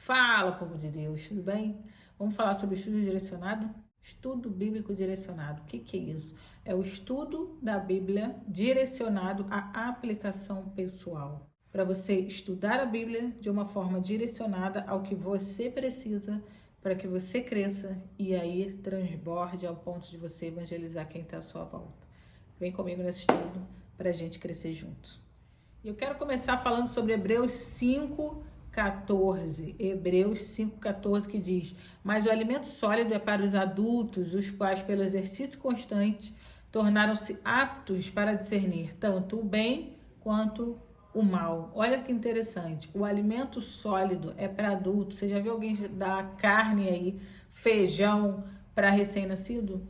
Fala, povo de Deus, tudo bem? Vamos falar sobre estudo direcionado? Estudo bíblico direcionado. O que é isso? É o estudo da Bíblia direcionado à aplicação pessoal. Para você estudar a Bíblia de uma forma direcionada ao que você precisa para que você cresça e aí transborde ao ponto de você evangelizar quem está à sua volta. Vem comigo nesse estudo para a gente crescer junto. Eu quero começar falando sobre Hebreus 5:14. Hebreus 5:14 que diz: mas o alimento sólido é para os adultos, os quais pelo exercício constante tornaram-se aptos para discernir tanto o bem quanto o mal. Olha que interessante, o alimento sólido é para adultos. Você já viu alguém dar carne aí, feijão para recém-nascido?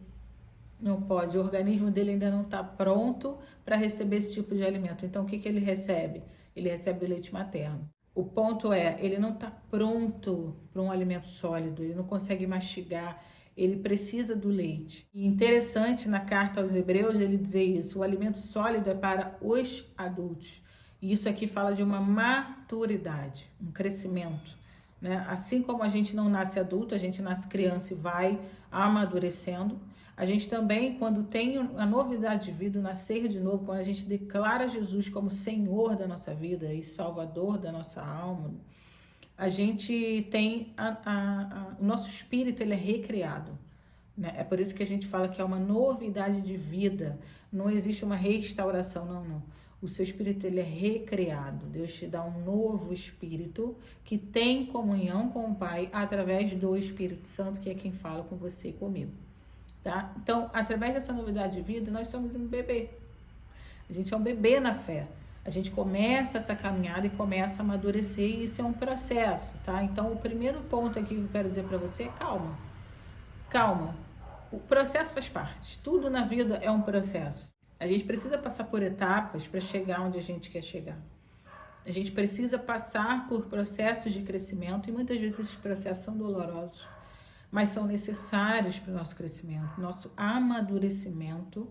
Não pode, o organismo dele ainda não está pronto para receber esse tipo de alimento. Então, o que ele recebe? Ele recebe o leite materno. O ponto é, ele não está pronto para um alimento sólido, ele não consegue mastigar, ele precisa do leite. E interessante na carta aos Hebreus ele dizer isso, o alimento sólido é para os adultos. E isso aqui fala de uma maturidade, um crescimento, né? Assim como a gente não nasce adulto, a gente nasce criança e vai amadurecendo. A gente também, quando tem a novidade de vida, o nascer de novo, quando a gente declara Jesus como Senhor da nossa vida e Salvador da nossa alma, a gente tem o nosso espírito, ele é recriado, né? É por isso que a gente fala que é uma novidade de vida, não existe uma restauração, não. O seu espírito, ele é recriado. Deus te dá um novo espírito que tem comunhão com o Pai através do Espírito Santo, que é quem fala com você e comigo. Tá? Então, através dessa novidade de vida, nós somos um bebê. A gente é um bebê na fé. A gente começa essa caminhada e começa a amadurecer, e isso é um processo, tá? Então, o primeiro ponto aqui que eu quero dizer para você é calma. Calma. O processo faz parte. Tudo na vida é um processo. A gente precisa passar por etapas para chegar onde a gente quer chegar. A gente precisa passar por processos de crescimento e muitas vezes esses processos são dolorosos, mas são necessários para o nosso crescimento, nosso amadurecimento,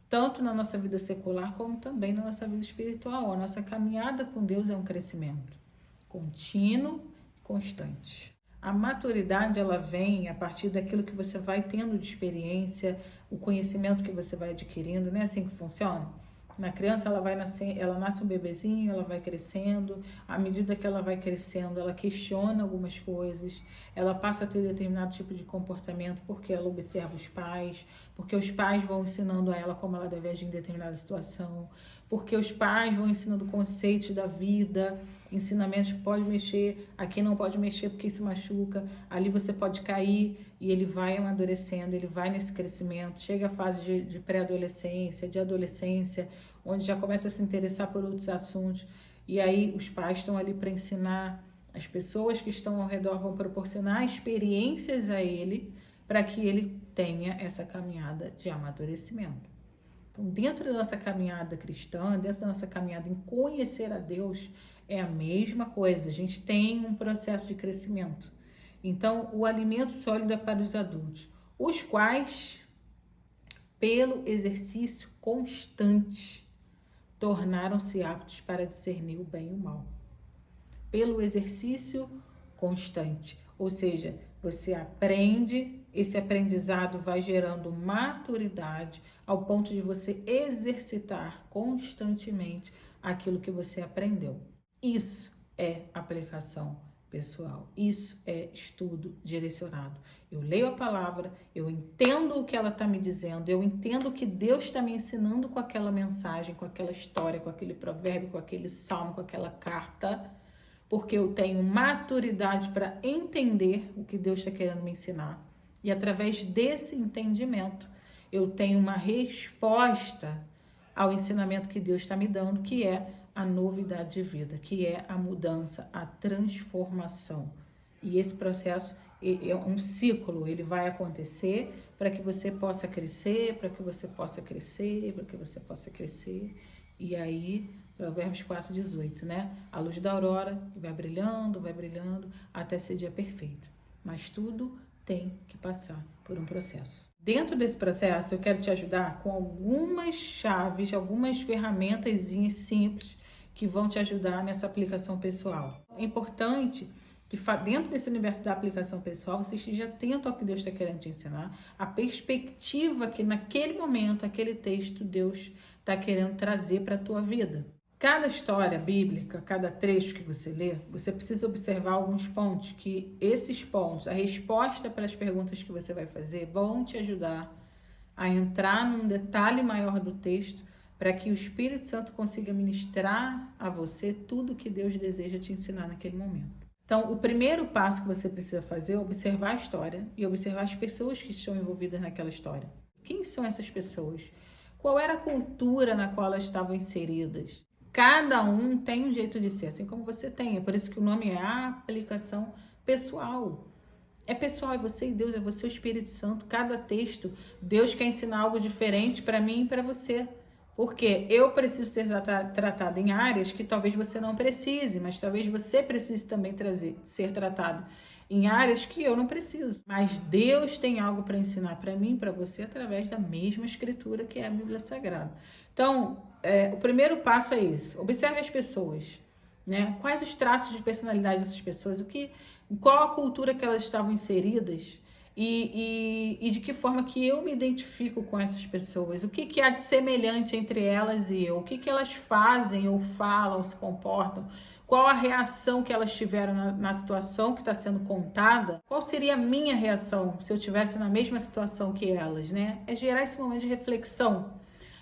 tanto na nossa vida secular como também na nossa vida espiritual. A nossa caminhada com Deus é um crescimento contínuo, constante. A maturidade, ela vem a partir daquilo que você vai tendo de experiência, o conhecimento que você vai adquirindo, não é assim que funciona? Na criança, ela nasce um bebezinho, ela vai crescendo, à medida que ela vai crescendo, ela questiona algumas coisas, ela passa a ter determinado tipo de comportamento porque ela observa os pais, porque os pais vão ensinando a ela como ela deve agir em determinada situação, porque os pais vão ensinando conceitos da vida, ensinamentos que pode mexer, aqui não pode mexer porque isso machuca, ali você pode cair, e ele vai amadurecendo, ele vai nesse crescimento, chega a fase de pré-adolescência, de adolescência, onde já começa a se interessar por outros assuntos, e aí os pais estão ali para ensinar, as pessoas que estão ao redor vão proporcionar experiências a ele, para que ele tenha essa caminhada de amadurecimento. Então, dentro da nossa caminhada cristã, dentro da nossa caminhada em conhecer a Deus, é a mesma coisa, a gente tem um processo de crescimento. Então, o alimento sólido é para os adultos, os quais, pelo exercício constante, tornaram-se aptos para discernir o bem e o mal. Pelo exercício constante, ou seja, você aprende, esse aprendizado vai gerando maturidade ao ponto de você exercitar constantemente aquilo que você aprendeu. Isso é aplicação pessoal, isso é estudo direcionado. Eu leio a palavra, eu entendo o que ela está me dizendo, eu entendo o que Deus está me ensinando com aquela mensagem, com aquela história, com aquele provérbio, com aquele salmo, com aquela carta, porque eu tenho maturidade para entender o que Deus está querendo me ensinar. E através desse entendimento, eu tenho uma resposta ao ensinamento que Deus está me dando, que é a novidade de vida, que é a mudança, a transformação. E esse processo é um ciclo, ele vai acontecer para que você possa crescer, para que você possa crescer, para que você possa crescer. E aí, Provérbios 4:18, né? A luz da aurora vai brilhando, até ser dia perfeito. Mas tudo tem que passar por um processo. Dentro desse processo, eu quero te ajudar com algumas chaves, algumas ferramentas simples que vão te ajudar nessa aplicação pessoal. É importante que dentro desse universo da aplicação pessoal, você esteja atento ao que Deus está querendo te ensinar, a perspectiva que naquele momento, aquele texto, Deus está querendo trazer para a tua vida. Cada história bíblica, cada trecho que você lê, você precisa observar alguns pontos, que esses pontos, a resposta para as perguntas que você vai fazer, vão te ajudar a entrar num detalhe maior do texto, para que o Espírito Santo consiga ministrar a você tudo que Deus deseja te ensinar naquele momento. Então, o primeiro passo que você precisa fazer é observar a história e observar as pessoas que estão envolvidas naquela história. Quem são essas pessoas? Qual era a cultura na qual elas estavam inseridas? Cada um tem um jeito de ser, assim como você tem. É por isso que o nome é aplicação pessoal. É pessoal, é você e Deus, é você e o Espírito Santo. Cada texto, Deus quer ensinar algo diferente para mim e para você. Porque eu preciso ser tratado em áreas que talvez você não precise, mas talvez você precise também ser tratado em áreas que eu não preciso. Mas Deus tem algo para ensinar para mim e para você através da mesma escritura que é a Bíblia Sagrada. Então, o primeiro passo é isso. Observe as pessoas, né? Quais os traços de personalidade dessas pessoas, qual a cultura que elas estavam inseridas e de que forma que eu me identifico com essas pessoas. O que há de semelhante entre elas e eu? O que elas fazem ou falam, ou se comportam? Qual a reação que elas tiveram na situação que está sendo contada? Qual seria a minha reação se eu estivesse na mesma situação que elas, né? É gerar esse momento de reflexão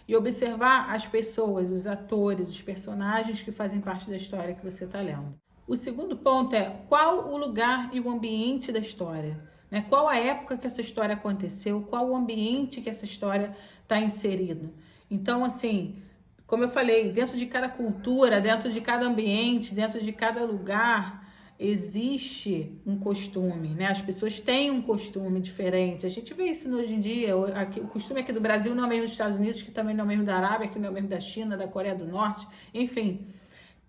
e observar as pessoas, os atores, os personagens que fazem parte da história que você está lendo. O segundo ponto é qual o lugar e o ambiente da história, né? Qual a época que essa história aconteceu, qual o ambiente que essa história está inserida. Então, assim, como eu falei, dentro de cada cultura, dentro de cada ambiente, dentro de cada lugar, existe um costume, né? As pessoas têm um costume diferente. A gente vê isso hoje em dia. O costume aqui do Brasil não é o mesmo dos Estados Unidos, que também não é o mesmo da Arábia, que não é o mesmo da China, da Coreia do Norte. Enfim,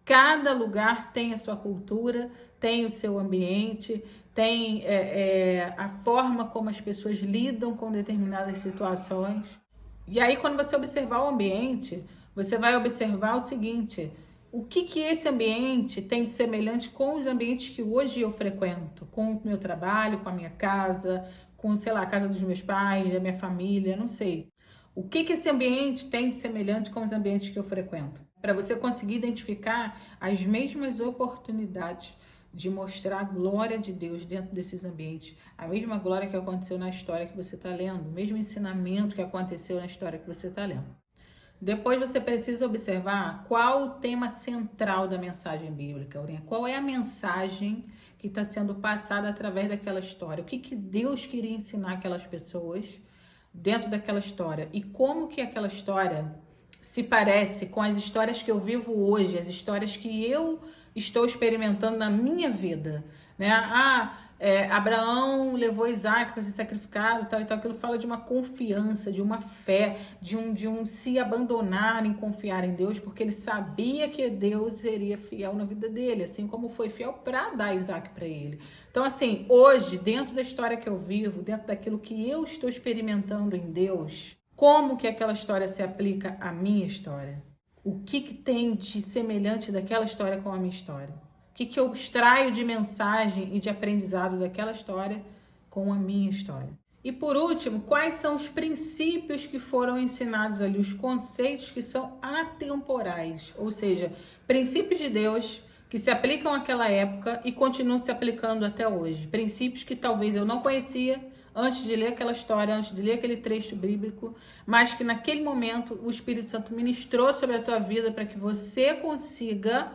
cada lugar tem a sua cultura, tem o seu ambiente, tem a forma como as pessoas lidam com determinadas situações. E aí, quando você observar o ambiente, você vai observar o seguinte: o que esse ambiente tem de semelhante com os ambientes que hoje eu frequento, com o meu trabalho, com a minha casa, com, sei lá, a casa dos meus pais, da minha família, não sei. O que esse ambiente tem de semelhante com os ambientes que eu frequento? Para você conseguir identificar as mesmas oportunidades de mostrar a glória de Deus dentro desses ambientes, a mesma glória que aconteceu na história que você está lendo, o mesmo ensinamento que aconteceu na história que você está lendo. Depois você precisa observar qual o tema central da mensagem bíblica, Aurinha. Qual é a mensagem que está sendo passada através daquela história? O que Deus queria ensinar aquelas pessoas dentro daquela história? E como que aquela história se parece com as histórias que eu vivo hoje, as histórias que eu estou experimentando na minha vida, né? Abraão levou Isaac para ser sacrificado, tal e tal. Aquilo fala de uma confiança, de uma fé, de um se abandonar em confiar em Deus, porque ele sabia que Deus seria fiel na vida dele, assim como foi fiel para dar Isaac para ele. Então, assim, hoje, dentro da história que eu vivo, dentro daquilo que eu estou experimentando em Deus, como que aquela história se aplica à minha história? O que tem de semelhante daquela história com a minha história? O que eu extraio de mensagem e de aprendizado daquela história com a minha história? E por último, quais são os princípios que foram ensinados ali, os conceitos que são atemporais, ou seja, princípios de Deus que se aplicam àquela época e continuam se aplicando até hoje. Princípios que talvez eu não conhecia antes de ler aquela história, antes de ler aquele trecho bíblico, mas que naquele momento o Espírito Santo ministrou sobre a tua vida para que você consiga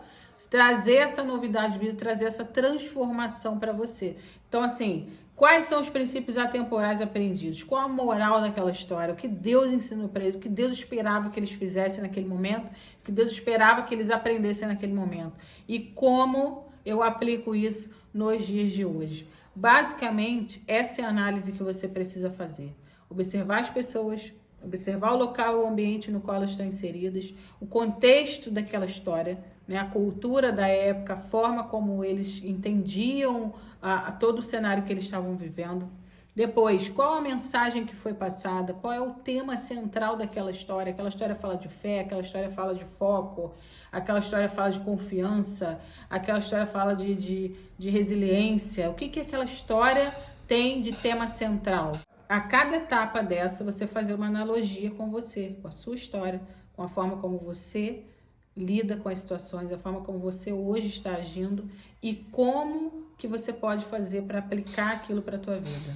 trazer essa novidade de vida, trazer essa transformação para você. Então, assim, quais são os princípios atemporais aprendidos? Qual a moral daquela história? O que Deus ensinou para eles? O que Deus esperava que eles fizessem naquele momento? O que Deus esperava que eles aprendessem naquele momento? E como eu aplico isso nos dias de hoje? Basicamente, essa é a análise que você precisa fazer. Observar as pessoas, observar o local, o ambiente no qual elas estão inseridas, o contexto daquela história, né, a cultura da época, a forma como eles entendiam todo o cenário que eles estavam vivendo. Depois, qual a mensagem que foi passada? Qual é o tema central daquela história? Aquela história fala de fé, aquela história fala de foco, aquela história fala de confiança, aquela história fala de resiliência. O que que aquela história tem de tema central? A cada etapa dessa, você fazer uma analogia com você, com a sua história, com a forma como você lida com as situações, a forma como você hoje está agindo e como que você pode fazer para aplicar aquilo para a tua vida.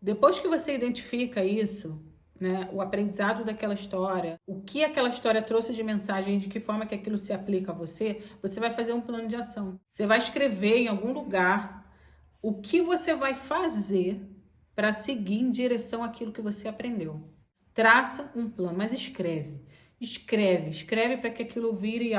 Depois que você identifica isso, né, o aprendizado daquela história, o que aquela história trouxe de mensagem, de que forma que aquilo se aplica a você, você vai fazer um plano de ação. Você vai escrever em algum lugar o que você vai fazer para seguir em direção àquilo que você aprendeu. Traça um plano, mas escreve. Escreve para que aquilo vire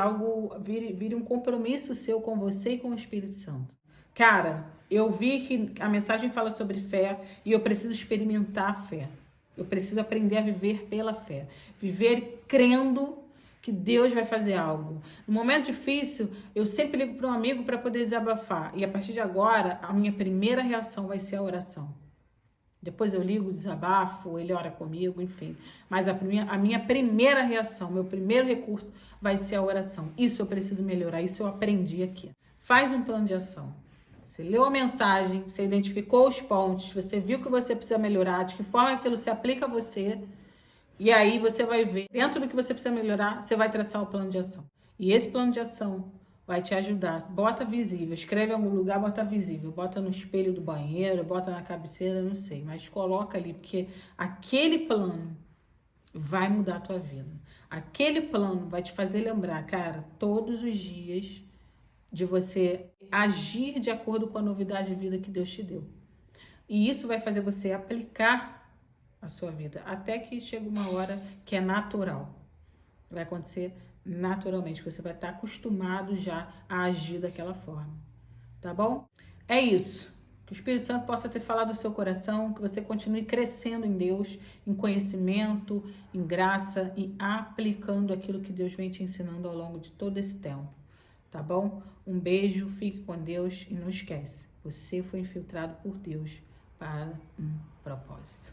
um compromisso seu com você e com o Espírito Santo. Cara, eu vi que a mensagem fala sobre fé e eu preciso experimentar a fé. Eu preciso aprender a viver pela fé. Viver crendo que Deus vai fazer algo. No momento difícil, eu sempre ligo para um amigo para poder desabafar. E a partir de agora, a minha primeira reação vai ser a oração. Depois eu ligo, desabafo, ele ora comigo, enfim. Mas a minha primeira reação, meu primeiro recurso vai ser a oração. Isso eu preciso melhorar, isso eu aprendi aqui. Faz um plano de ação. Você leu a mensagem, você identificou os pontos, você viu que você precisa melhorar, de que forma aquilo se aplica a você. E aí você vai ver, dentro do que você precisa melhorar, você vai traçar o plano de ação. E esse plano de ação vai te ajudar. Bota visível, escreve em algum lugar, bota visível. Bota no espelho do banheiro, bota na cabeceira, não sei. Mas coloca ali, porque aquele plano vai mudar a tua vida. Aquele plano vai te fazer lembrar, cara, todos os dias de você agir de acordo com a novidade de vida que Deus te deu. E isso vai fazer você aplicar a sua vida, até que chega uma hora que é natural. Vai acontecer naturalmente, você vai estar acostumado já a agir daquela forma. Tá bom? É isso. Que o Espírito Santo possa ter falado no seu coração, que você continue crescendo em Deus, em conhecimento, em graça e aplicando aquilo que Deus vem te ensinando ao longo de todo esse tempo. Tá bom? Um beijo, fique com Deus e não esquece, você foi infiltrado por Deus para um propósito.